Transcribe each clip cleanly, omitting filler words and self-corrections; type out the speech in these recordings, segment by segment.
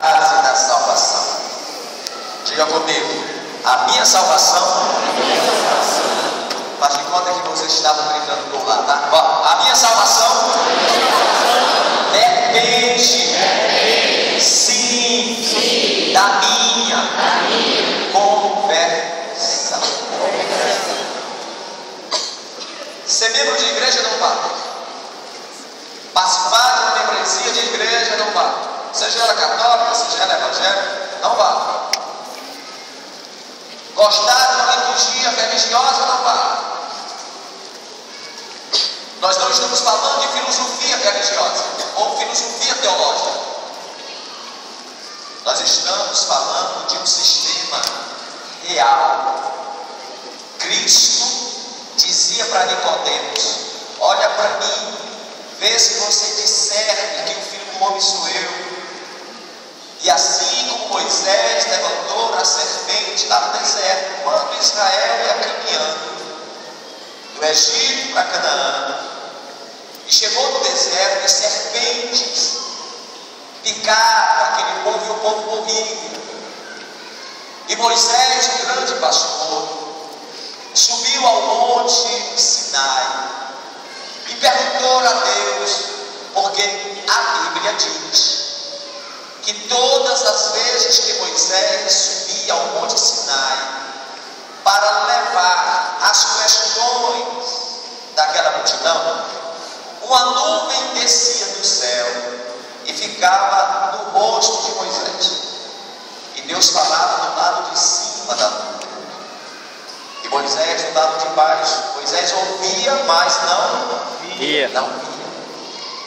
base da salvação. Diga comigo, a minha salvação. Faz de conta que vocês estavam gritando por lá, tá? Ó, a minha salvação depende, sim, da minha conversão. Ser membro de igreja não vale. Participar de uma membresia de igreja não vale. Seja ela católica, seja ela evangélica, não vale. Gostar de uma liturgia religiosa não vale. Nós não estamos falando de filosofia religiosa ou filosofia teológica. Nós estamos falando de um sistema real. Cristo dizia para Nicodemos: olha para mim, vê se você discerne que o Filho do Homem sou eu. E assim como Moisés levantou a serpente lá no deserto, quando Israel ia caminhando do Egito para Canaã, e chegou no deserto, e serpentes picaram aquele povo e o povo morria. E Moisés, o grande pastor, subiu ao monte Sinai e perguntou a Deus, porque a Bíblia diz que todas as vezes que Moisés subia ao monte Sinai para levar as questões daquela multidão, uma nuvem descia do céu e ficava no rosto de Moisés, e Deus falava do lado de cima da nuvem, e Moisés do lado de baixo. Moisés ouvia, mas não via.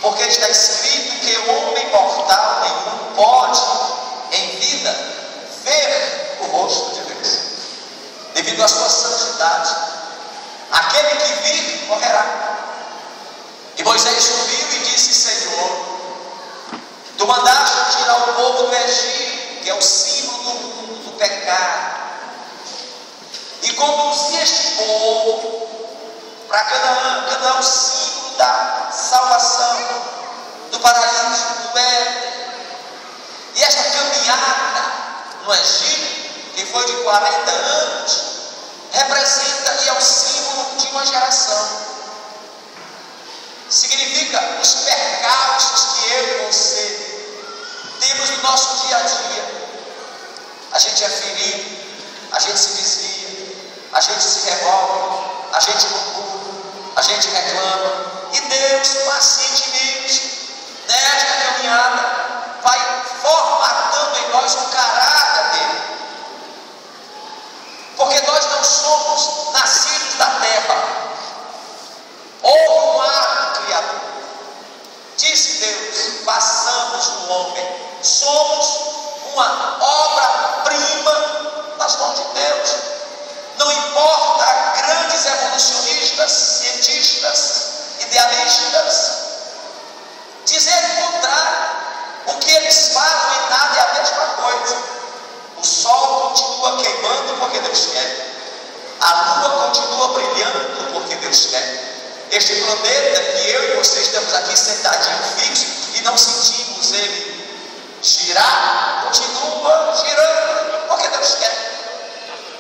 Porque está escrito que o homem mortal nenhum pode, em vida, ver o rosto de Deus, devido à sua santidade. Aquele que vive morrerá. E Moisés subiu e disse: Senhor, tu mandaste tirar o povo do Egito, que é o símbolo do mundo, do pecado, e conduzir este povo para Canaã. Canaã é o símbolo da salvação, do paraíso, do Éden. E esta caminhada no Egito, que foi de 40 anos, representa e é o símbolo de uma geração. Significa os percalços que eu e você temos no nosso dia a dia. A gente é ferido, a gente se desvia, a gente se revolve, a gente murmura, a gente reclama, e Deus pacientemente nesta caminhada vai formatando em nós o caráter dele, porque nós não somos nascidos da terra. Houve um ato criador. Disse Deus: façamos do homem. Somos uma obra-prima das mãos de Deus. Não importa grandes evolucionistas, cientistas, idealistas dizerem o contrário. O que eles falam em nada é a mesma coisa. O sol continua queimando porque Deus quer. A lua continua brilhando porque Deus quer. Este planeta que eu e você estamos aqui sentadinhos fixos e não sentimos ele girar, continua girando porque Deus quer.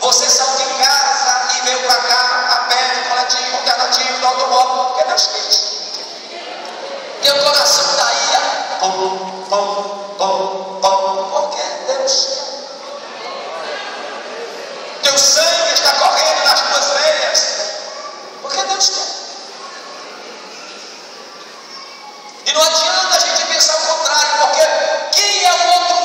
Você saiu de casa e veio para cá a pé, de coletivo, alternativo, do automóvel, porque Deus quis. Teu coração está aí, pum, pum, pum, pum, porque Deus quer. Teu sangue está correndo nas tuas veias porque Deus quer. E não adianta a gente pensar o contrário, porque quem é o outro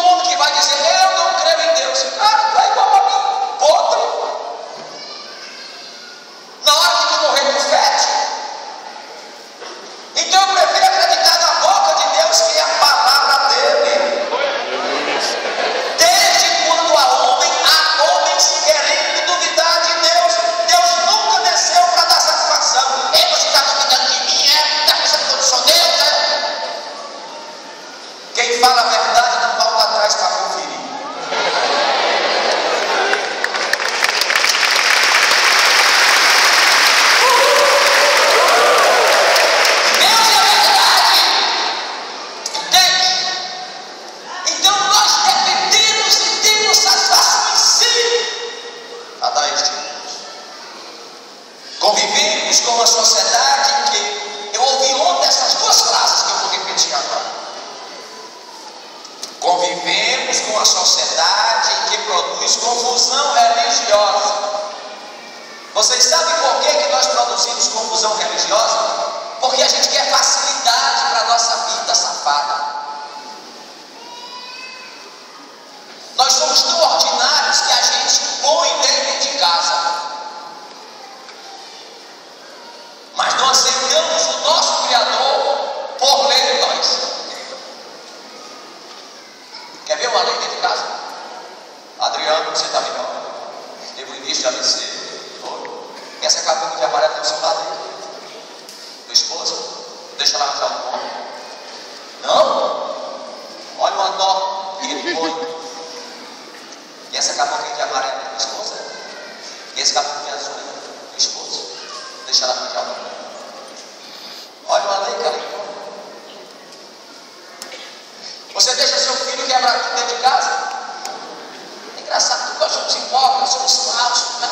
convivemos com a sociedade que produz confusão religiosa. Vocês sabem por que nós produzimos confusão religiosa? Porque a gente quer facilidade para a nossa vida safada. Nós somos tão ordinários que a gente põe dentro de casa, mas não aceitamos o nosso Criador por lei de nós. Quer ver uma lei dentro de casa? Adriano, você está melhor. Teve o início de AVC. Essa cabelo de amarelo do seu lado aí? Tua esposa? Deixa ela arranjar um nome. Não? Olha uma nó que ele põe. E essa cabelo de amarelo da tua esposa? E esse cabelo de azul aí? Tua esposa? Deixa ela arranjar um nome. Olha uma lei que ela impõe. Você deixa seu filho quebrar tudo dentro de casa? É engraçado que nós somos hipócritas, somos falsos, né?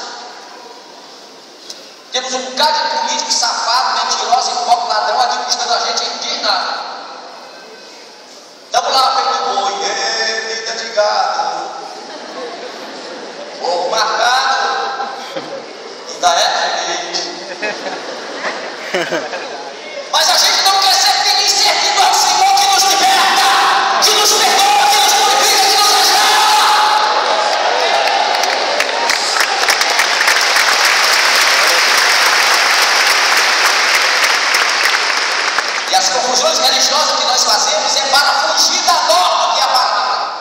Temos um bocado de político safado, mentiroso, hipócrita, ladrão, administrando a gente indignado. Estamos lá feito boi, vida de gado, ovo marcado, ainda é feliz. Mas a gente não quer ser feliz, servindo ao Senhor que nos liberta, que nos perdoa, que nos purifica, que nos restaura. E as confusões religiosas que nós fazemos é para fugir da norma que é a palavra.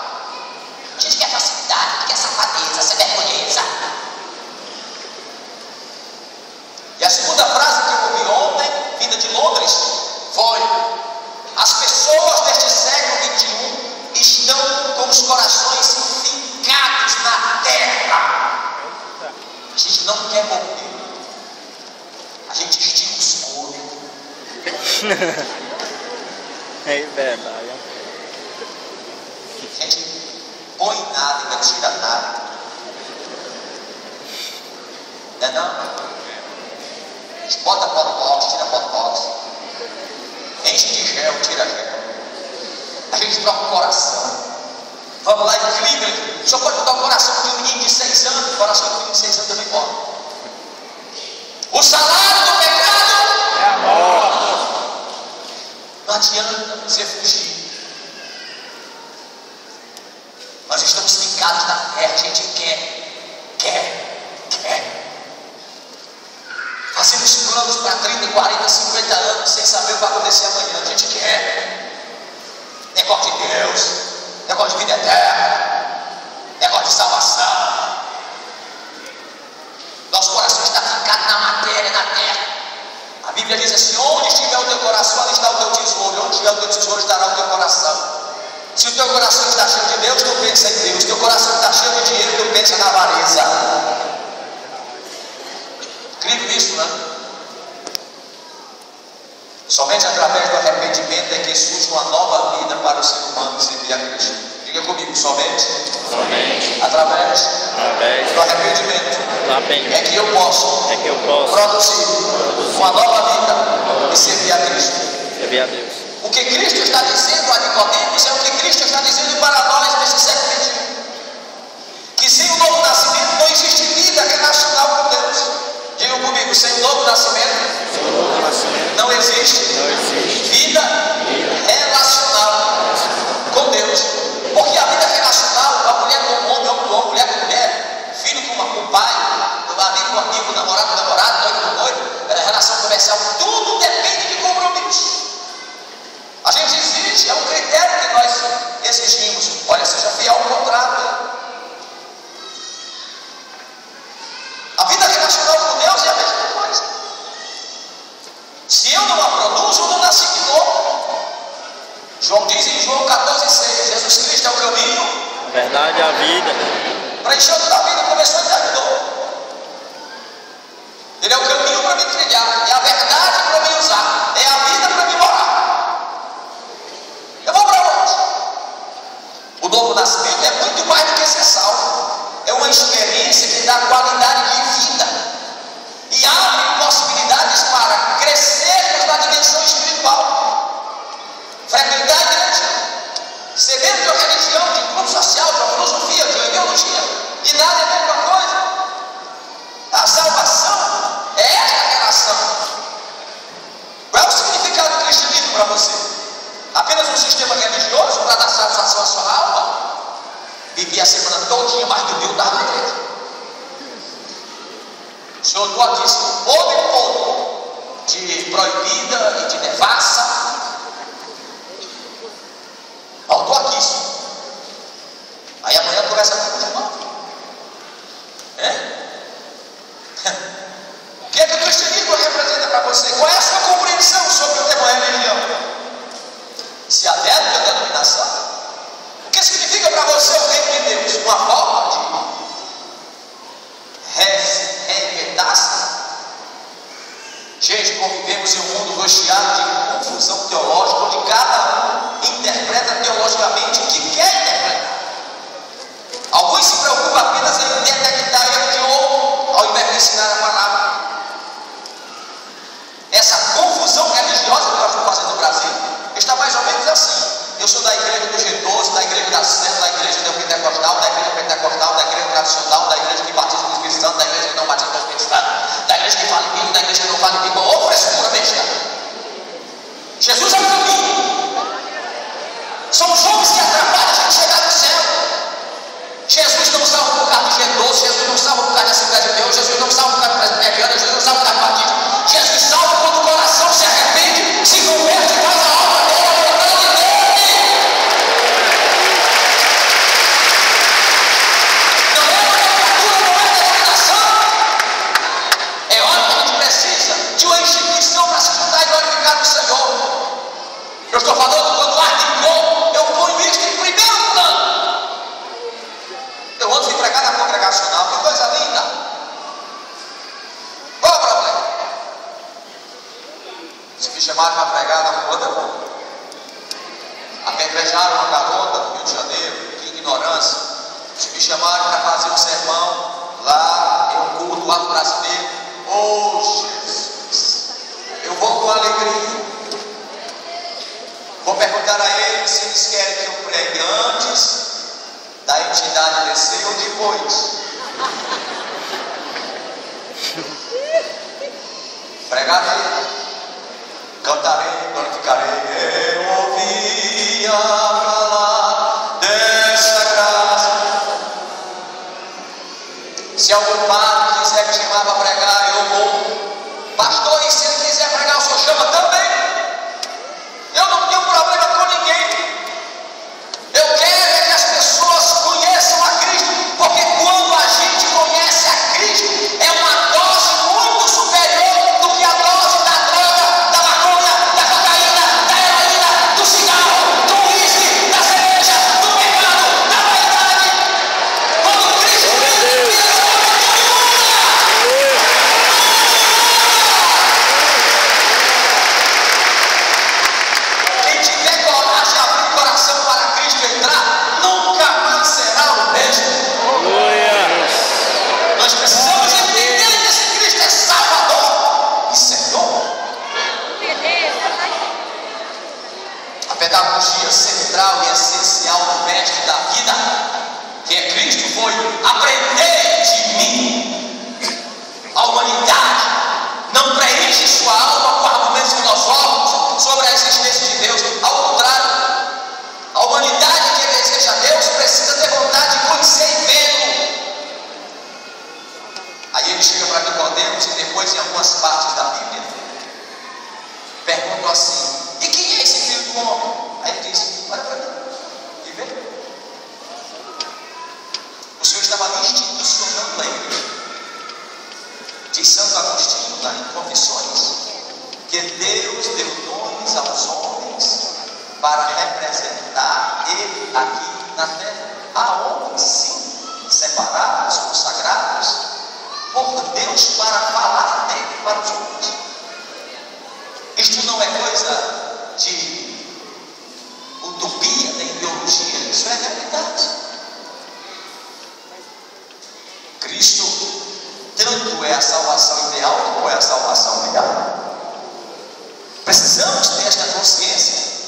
A gente quer facilidade, a gente quer safadeza, ser vergonheza. E a segunda frase que eu ouvi ontem, vinda de Londres, foi: as pessoas deste século XXI estão com os corações fincados na terra. A gente não quer morrer, a gente estica os corpos. É verdade. A gente põe nada e não tira nada. Não é não? A gente bota botox, tira botox. Enche de gel, tira gel. A gente troca o coração. Vamos lá em Cleveland. Só pode botar o coração de um menino de 6 anos. O coração de um menino de 6 anos também morre. O salário do pecado é a morte. Não adianta você fugir. Nós estamos fincados na terra. A gente quer. Fazemos planos para 30, 40, 50 anos sem saber o que vai acontecer amanhã. A gente quer. Negócio de Deus, negócio de vida eterna, negócio de salvação. Nosso coração está fincado na matéria, na terra. A Bíblia diz assim: onde estiver o teu coração, ali está o teu tesouro. Onde estiver o teu tesouro, estará o teu coração. Se o teu coração está cheio de Deus, tu pensa em Deus. Se o teu coração está cheio de dinheiro, tu pensa na avareza. Incrível isso, né? Somente através do arrependimento é que surge uma nova vida para o ser humano servir a Cristo. Diga comigo, somente através do arrependimento é que eu posso produzir uma nova vida e servir a Cristo. Servir a Deus. O que Cristo está dizendo a Nicodemos é o que Cristo está dizendo para nós nesse século XXI. Que sem o novo nascimento não existe vida relacional com Deus. Diga comigo, sem o novo nascimento não existe vida relacional com Deus. Porque a vida relacional, a mulher com o homem, homem com homem, mulher com mulher, filho com o pai, amigo com amigo, namorado com namorado, noivo com noivo, relação comercial, tudo depende de compromisso. A gente exige, é um critério que nós exigimos. Olha, seja fiel ao contrato. A vida relacional com Deus é a mesma coisa. Se eu não a produzo, eu não nasci de novo. João diz em João 14,6: Jesus Cristo é o caminho, A verdade é a vida. para encher toda a vida, começou e terminou. Ele é o caminho para me trilhar, é a verdade para me usar, é a vida para me morar. Eu vou para onde? O novo nascimento é muito mais do que ser salvo. É uma experiência que dá qualidade de vida e abre possibilidades para crescermos na dimensão espiritual. Frequentar a igreja, ser membro de uma religião, de grupo social, E nada é a mesma coisa. A salvação é esta relação. Qual é o significado do cristianismo para você? Apenas um sistema religioso para dar satisfação à sua alma? Vivia a semana todinha, mas domingo estava na igreja. O Senhor estou aqui se pôde um pouco de proibida e de devassa. Estou aqui, Senhor. Aí amanhã começa a continuar. O que é que o cristianismo representa para você? Qual é a sua compreensão sobre o tema religião? Se adepto à denominação? O que significa para você o reino de Deus? Uma forma de reinventar-se? Gente, convivemos em um mundo recheado de confusão teológica, onde cada um interpreta teologicamente o que quer interpretar. Alguns se preocupam apenas em detectar erro de outro, ao invés de ensinar a palavra. Essa confusão religiosa que nós estamos fazendo no Brasil está mais ou menos assim. Eu sou da igreja do G12, da igreja da Santa, da igreja neopentecostal, da igreja pentecostal, da igreja tradicional, da igreja que batiza no Espírito Santo, da igreja que não batiza no Espírito Santo, da igreja que fala em língua, da igreja que não fala em língua. Ô frescura besta! Jesus é o caminho. São os homens que atrapalham a gente chegar no céu. Jesus não salva por causa de G12, Jesus não salva por causa da Assembleia de Deus, Jesus não salva por causa do presbiteriano, Jesus não salva por causa do batista. Jesus salva quando o coração se arrepende, se converte e faz a obra dele, a vontade dele. Não é uma nomenclatura, não é denominação. É hora que a gente precisa de uma instituição para se juntar e glorificar o Senhor. Eu estou falando quando arde em fogo, eu ponho isso em primeiro plano. Eu vou pregar na congregacional, que coisa linda. Qual é o problema? Se me chamaram para pregar na rua da boa, apedrejaram uma garota no Rio de Janeiro, que ignorância. Se me chamaram para fazer um sermão lá em um culto lá no brasileiro, oh Jesus, eu vou com alegria. Vou perguntar a eles se eles querem que eu pregue antes da entidade descer ou depois. Pregarei, cantarei, glorificarei. Eu ouvia falar dessa graça. Se algum padre quiser me chamar para pregar, eu vou. Pastor, e se ele quiser pregar, o senhor chama também. Eu não tenho problema com ninguém. Eu quero é que as pessoas conheçam a Cristo, porque quando a gente conhece a Cristo, é uma dose muito superior do que a dose da droga, da maconha, da cocaína, da heroína, do cigarro, do uísque, da cerveja, do pecado, da vaidade. Quando Cristo quem tiver coragem de abrir o coração para Cristo entrar, nunca mais será o mesmo. Nós precisamos entender que esse Cristo é Salvador e Senhor. A pedagogia central e essencial do mestre da vida, que é Cristo, foi: aprender de mim. A humanidade não preenche sua alma com argumentos filosóficos sobre a existência de Deus. Ao contrário, a humanidade que deseja Deus precisa ter vontade de conhecer e vê-lo. Aí ele chega para Nicodemos e depois, em algumas partes da Bíblia, pergunta assim: e quem é esse filho do homem? Aí ele diz: olha para mim e vê. O Senhor estava ali institucionando a igreja. Diz Santo Agostinho, em Confissões, que Deus deu nomes aos homens para representar Ele aqui na terra. Há homens, sim, separados, consagrados por Deus para falar dele para os homens. Isto não é coisa de utopia, nem ideologia, isso é realidade. Cristo tanto é a salvação ideal como é a salvação real. Precisamos ter esta consciência.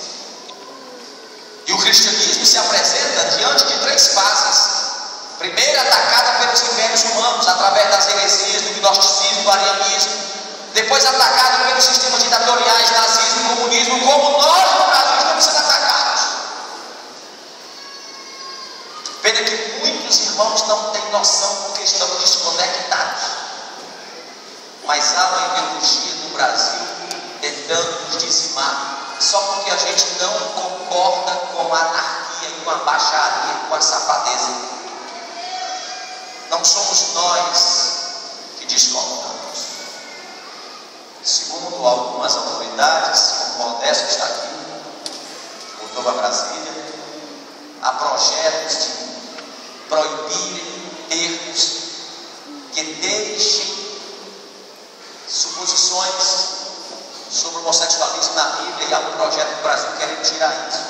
E o cristianismo se apresenta diante de três fases: Primeiro atacada pelos impérios humanos, através das heresias, do gnosticismo, do arianismo. Depois atacada pelos sistemas ditatoriais, nazismo e comunismo, como nós no Brasil estamos sendo atacados. Pena que muitos irmãos não têm noção porque estão desconectados. Mas há uma ideologia no Brasil tentando nos dizimar, só porque a gente não concorda com a anarquia, com a baixaria, com a safadeza. Não somos nós que discordamos. Segundo algumas autoridades, como o Modesto está aqui, voltou para Brasília, há projetos de proibirem termos que deixem suposições sobre o homossexualismo na Bíblia, e há um projeto do Brasil querendo tirar isso.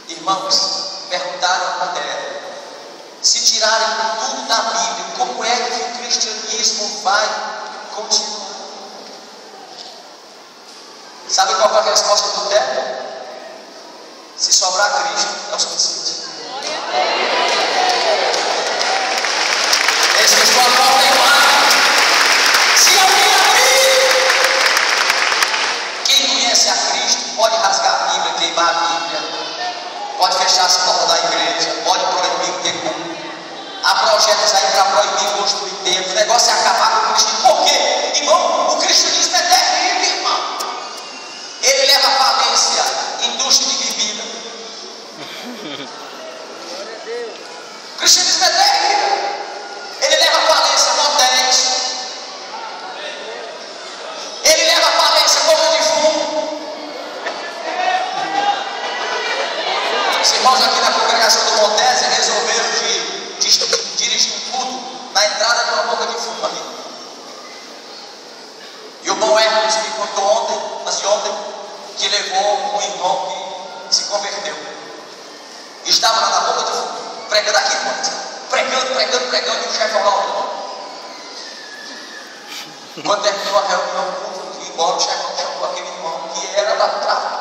Irmãos, perguntaram a Modelo, se tirarem tudo da Bíblia, como é que o cristianismo vai continuar? Sabe qual foi a resposta do Lutero? Se sobrar Cristo, é o suficiente. Eles fechou a porta em mar. Se alguém abrir, quem conhece a Cristo pode rasgar a Bíblia, queimar a Bíblia, pode fechar as portas da igreja, pode proibir ter culto. Há projetos aí para proibir construir templos. O negócio é acabar com o cristianismo. Por quê? Irmão, o cristianismo é terrível, irmão. Ele leva à falência indústria de bebida. O cristianismo é terrível. Ele leva à falência motéis. Ele leva à falência boca de fumo. Os irmãos aqui na congregação do Montese resolveram dirigir um culto na entrada de uma boca de fumo ali. E o bom Hermes me contou ontem, que levou um irmão que se converteu. E estava lá na boca de fumo, pregando aqui, pregando, e o chefão lá ouvindo. Quando terminou a reunião, fui embora, o chefão chamou aquele irmão que era lá do tráfico.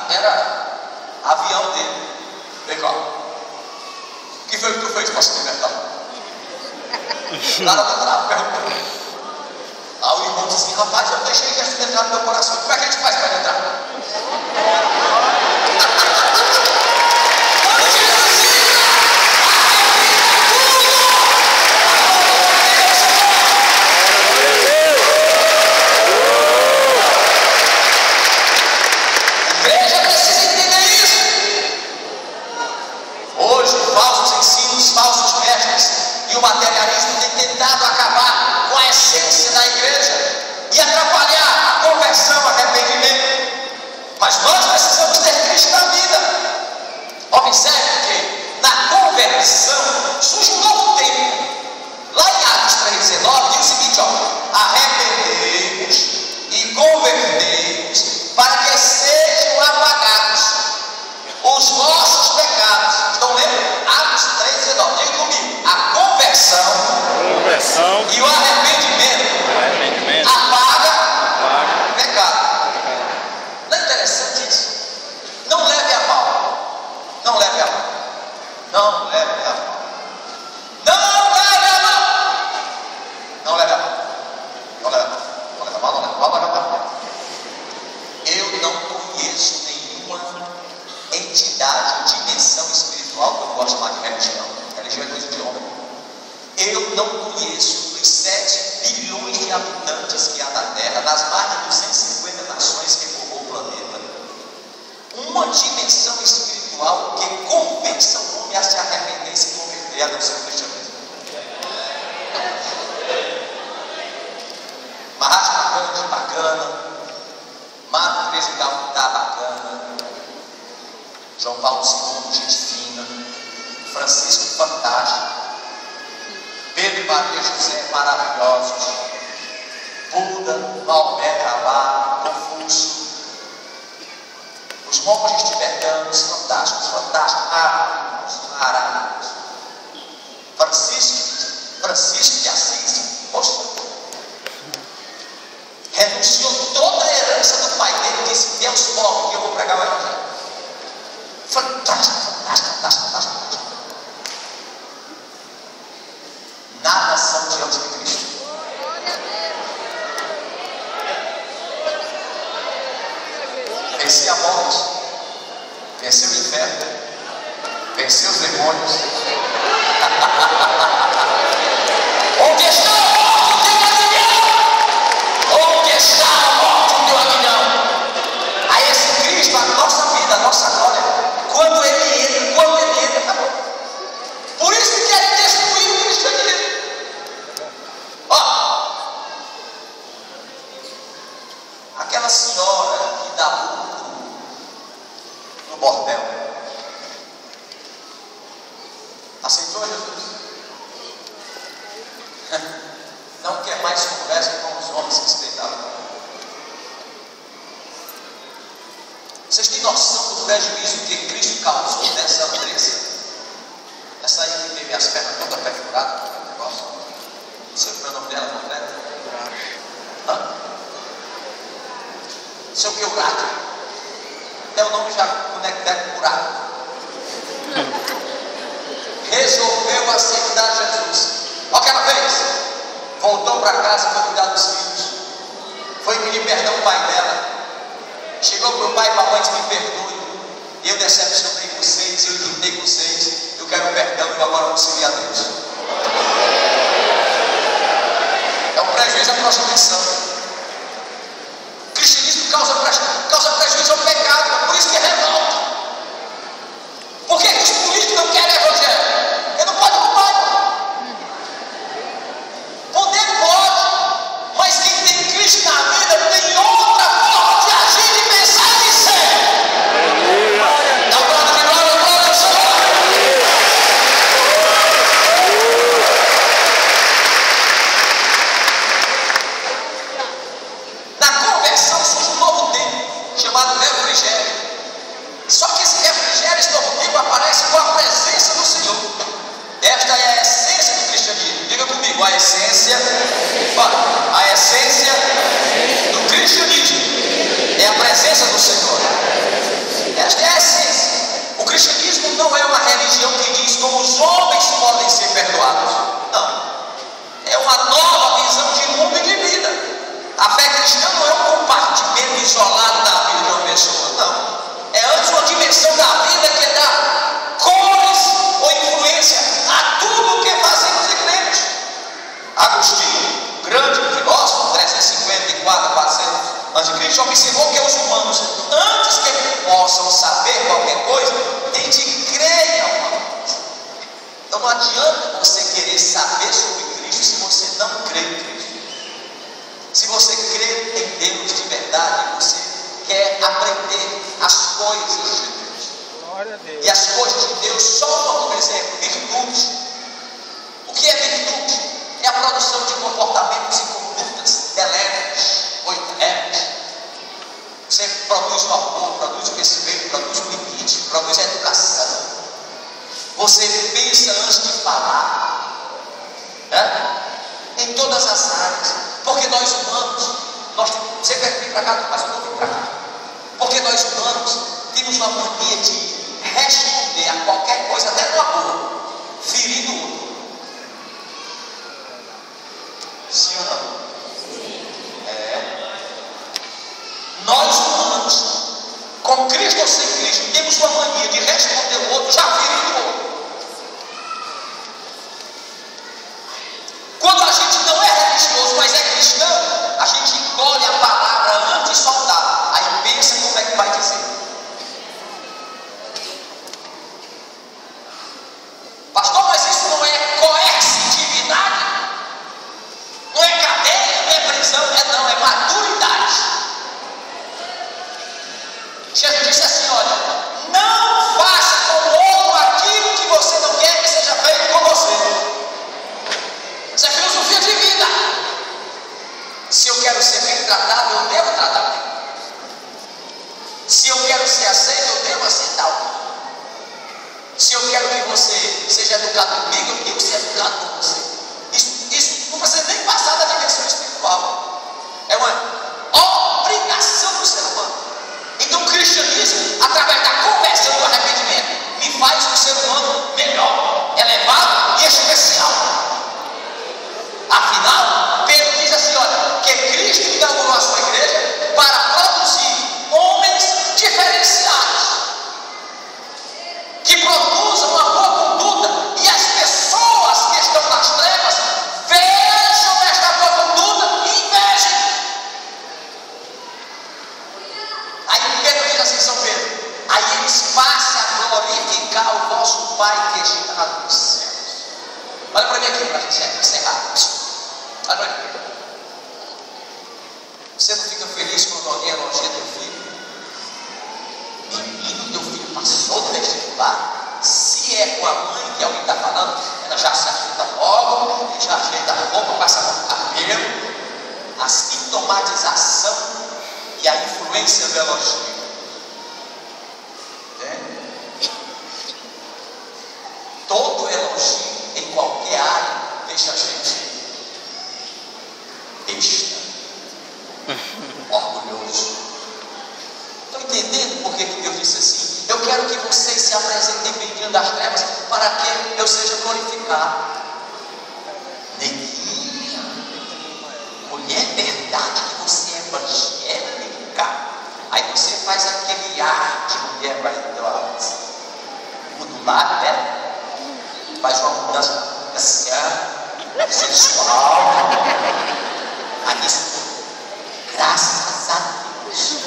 Era avião dele. Vem cá. O que foi que tu fez para se libertar? Nada do tráfico, perguntou. Aí o irmão disse assim, rapaz, eu deixei Jesus entrar no meu coração. Como é que a gente faz para ele entrar? Quando Jesus entra, a igreja precisa entender isso. Hoje, falsos ensinos, falsos mestres e o materialismo têm tentado acabar com a essência da igreja e atrapalhar a conversão, arrependimento. Mas nós precisamos ter Cristo na vida. Observe que na conversão surge um novo tempo. Lá em Atos 3,19 diz o seguinte: arrependei-vos e convertei-vos para que sejam apagados os vossos pecados. Estão lendo? Atos 3,19. Diga comigo: a conversão e o arrependimento apaga o pecado. Não é interessante isso? Não leve a mal. Não leve a mal. Não leve a mal. Não leve a mal. Não leve a mal. Não leve a mal. Não leve a mal. Não leve a mal. Não leve a mal. Eu não conheço nenhuma entidade ou dimensão espiritual que eu gosto de chamar de religião. Religião é coisa de homem. Eu não conheço os 7 bilhões de habitantes que há na Terra, das mais de 250 nações que formou o planeta, uma dimensão espiritual que convença o homem a se arrepender e se converter a não ser o cristianismo. Mahatma Gandhi bacana, Madre Teresa de Calcutá bacana, João Paulo II, gente fina, Francisco fantástico, Pedro e Maria José maravilhosos, Buda, Maomé, Rabá, Confúcio, os monges tibetanos fantásticos, maravilhosos. Francisco de Assis, poxa, renunciou toda a herança do pai dele e disse: Deus pobre, que eu vou pregar o evangelho. Fantástico. venceu o inferno, venceu os demônios. Onde está a morte, teu aguilhão? Onde está a morte, teu aguilhão? A esse Cristo, a nossa vida, a nossa glória, quando ele entra, acabou. Por isso que querem destruir o cristianismo. Ó, aquela senhora que dá lucro no bordel, aceitou Jesus? Não quer mais conversa com os homens que espreitavam. Vocês têm noção do prejuízo que Cristo causou nessa Andressa? Essa aí que teve as pernas todas perfuradas com o negócio? Não sei o nome dela completo. Hã? Seu que buraco? Até o nome já conecta com buraco. Resolveu aceitar Jesus. Olha o que ela fez. Voltou para casa, foi cuidar dos filhos. Foi pedir perdão ao pai dela. Chegou para o pai e para a mãe e disse: me perdoe. Eu decepcionei vocês, eu irritei vocês. Eu quero perdão e agora vou servir a Deus. É um prejuízo à prostituição. O cristianismo causa prejuízo ao pecado. Por isso que é revolta. Por que os políticos não querem evangelho? Ele não pode culpar. Poder pode, mas quem tem Cristo na vida tem outra forma de agir, de pensar e de ser. Dá um brado de glória ao Senhor. Na conversão surge um novo tempo, chamado refrigério. Só que esse refrigério, esse novo tempo, aparece com a presença do Senhor. Esta é a essência do cristianismo. Diga comigo, a essência do cristianismo é a presença do Senhor. Esta é a essência. O cristianismo não é uma religião que diz como os homens podem ser perdoados. Não. É uma nova visão de mundo e de vida. A fé cristã não é um compartimento isolado da vida de uma pessoa. Não. É antes uma dimensão da vida que dá cores ou influência a tudo o que fazemos e cremos. Agostinho, grande filósofo, 354, 400 a.C., observou que os humanos, antes que possam saber qualquer coisa, têm de crer em alguma coisa. Então não adianta você querer saber sobre Cristo se você não crê em Cristo. Se você crê em Deus de verdade, você quer aprender as coisas de Deus. Glória a Deus. E as coisas de Deus só como exemplo, virtude. O que é virtude? É a produção de comportamentos e condutas benéficas ou internas. Você produz o amor, produz o respeito, produz o limite, produz a educação. Você pensa antes de falar. Em todas as áreas. Porque nós humanos, você quer vir para cá, mas eu não vim para cá. Porque nós humanos temos uma mania de responder a qualquer coisa, até no amor, ferindo o outro. Sim ou não? Sim. Nós humanos, com Cristo ou sem Cristo, temos uma mania de responder o outro, já ferindo o outro. Quando a gente não é religioso, mas é cristão, a gente engole a palavra antes de soltar. Aí pensa como é que vai dizer. Pastor, mas isso não é coercitividade? Não é cadeia, não é prisão, não, é maturidade. Jesus disse assim: olha, não faça com o outro aquilo que você não quer que seja feito com você. Isso é filosofia de vida. Se eu quero ser bem tratado, eu devo tratar bem. Se eu quero ser aceito, eu devo aceitar o outro. Se eu quero que você seja educado comigo, eu devo ser educado com você. Isso não precisa nem passar da dimensão espiritual. É uma obrigação do ser humano. Então o cristianismo, através da conversão do arrependimento, me faz um ser humano melhor, elevado e especial. Afinal, Pedro diz assim: olha, que Cristo inaugurou a sua igreja para produzir homens diferenciados. Se é com a mãe que alguém está falando, ela já se ajeita logo, já ajeita a roupa, passa no cabelo. A sintomatização e a influência do elogio. Todo elogio em qualquer área deixa a gente besta, orgulhoso. Estão entendendo por que Deus disse assim? Eu quero que vocês se apresentem bem diante das trevas para que eu seja glorificado. Neguinha, mulher, é verdade que você é evangélica? Aí você faz aquele ar de mulher vaidosa, modulado, né? Faz uma mudança assim, sensual. Aí isso, graças a Deus.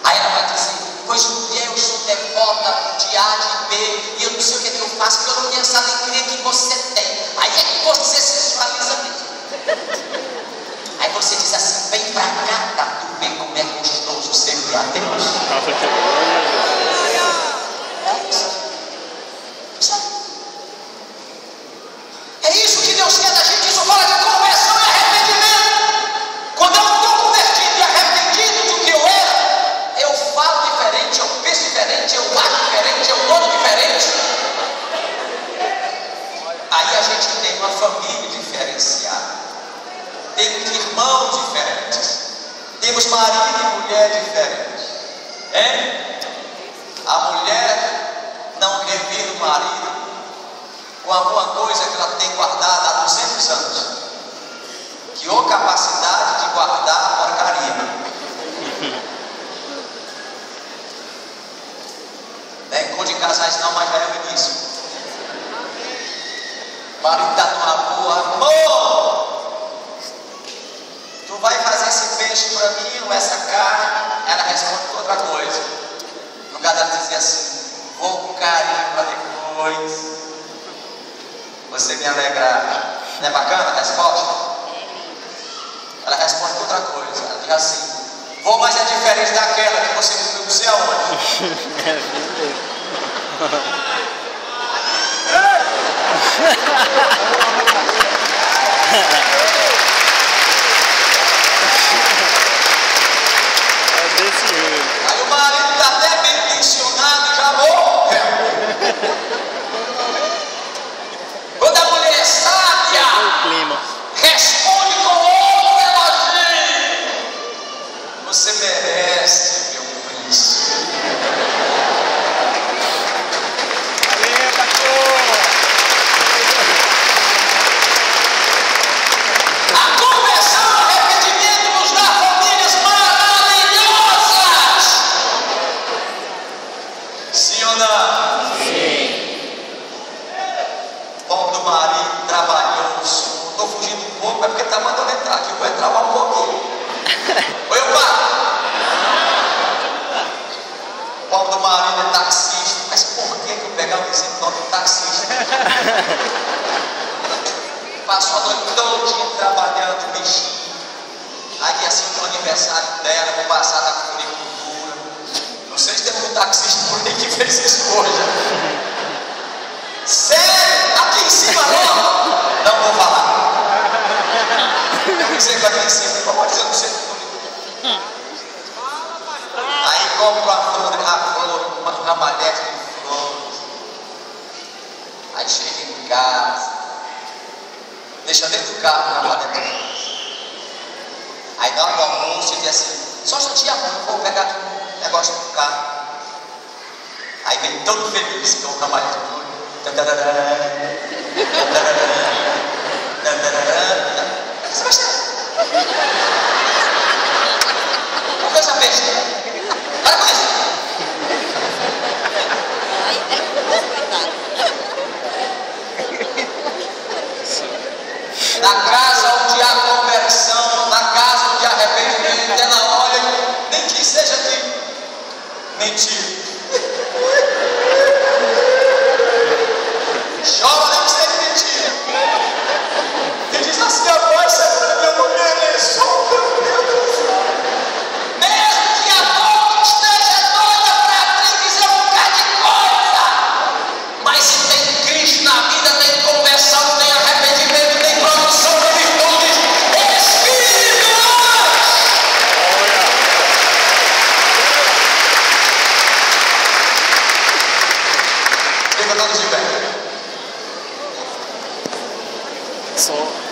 Aí ela vai dizer, pois eu sou devota de A, de B, e eu não sei o que eu faço, porque eu não tenho essa alegria que você tem. Aí é que você sensualiza mesmo. Aí você diz assim, vem pra cá, pra tu ver como é gostoso servir a Deus. É isso que Deus quer da gente. Isso fala de conversão e arrependimento. Quando eu estou convertido e arrependido do que eu era, eu falo diferente, eu penso diferente, eu acho diferente, eu ando diferente. Aí a gente tem uma família diferenciada, temos irmãos diferentes, temos marido e mulher diferentes. A mulher não revira o marido com alguma coisa que ela tem guardada há 200 anos. Que ou capacidade de guardar a porcaria. Não é encontro de casais não, mas já é o início. O marido está numa boa, amor, tu vai fazer esse peixe para mim ou essa carne? Ela responde outra coisa. No lugar dela dizer assim, vou com carinho para depois você me alegrar. Não é bacana a resposta? Ela responde outra coisa. Ela diz assim, vou, mas é diferente daquela que você comeu não sei aonde. É desse jeito. Aí o marido está até bem pensionado e já morreu. Quando a mulher é sábia, O clima. responde com outro elogio. Você merece, meu príncipe. Valeu, pastor. A conversão e o arrependimento nos dá famílias maravilhosas. Sim ou não? Sim. Bom do marido, trabalhoso. Estou fugindo um pouco, é porque está mandando entrar aqui. Eu vou entrar um pouquinho. Oi, pai. Bom do marido é taxista. Mas por que eu pegar o exemplo do taxista? Passou a noite todinha trabalhando, bichinho. Aí assim no aniversário dela, vou passar na agricultura. Não sei se tem um taxista por aí que fez isso hoje. Sério? Aqui em cima logo? Não vou falar. Eu pensei que aqui em cima, como dizer, eu não sei. Aí compro a flor, uma ramalhete de flores. Aí chega em casa, deixa dentro do carro a ramalhete de flores. Aí na hora do almoço ele diz assim, só chatear, não vou pegar aqui um negócio do carro. Aí vem todo feliz com o ramalhete de flores. Você vai chegar. Por que essa besta? Para com isso. Na casa onde há conversão, na casa onde há arrependimento, ela olha, nem que seja de mentira. Chora, nem que seja de mentira. E diz assim, a voz sempre eu não mereço. Mesmo que a boca esteja doida para de pé. Só